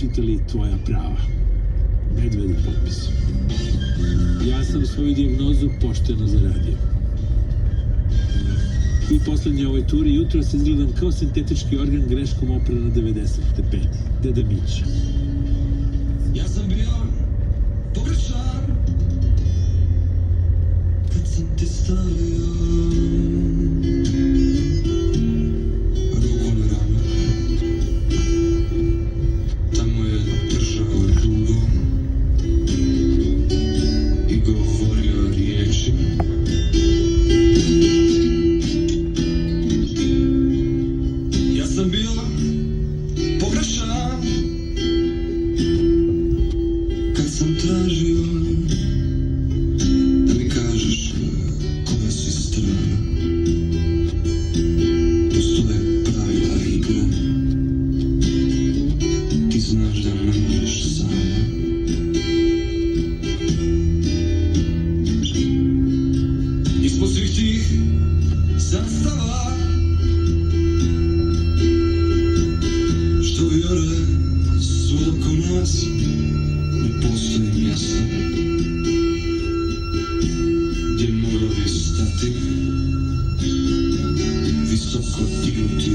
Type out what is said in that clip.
čitali Tvoja prava. Medvedov potpis. Ja sam svoju dijagnozu pošteno zaradio. I poslednje ovoj turi jutro se izgledam kao sintetički organ greškom opra na 90 stepeni. Deda Mića. Ja sam bio pogrešan kad sam te stavio ruku na rame. Tamo je držao dugo i govorio riječi. Ja sam bio pogrešan kad sam tražio da mi kažeš koja si strana. Postoje pravila igre, ti znaš da ne možeš sama. Ispod svih tih zastava što vjore svud oko nas, ne postoji mjesto gdje morovi stati, visoko dignuti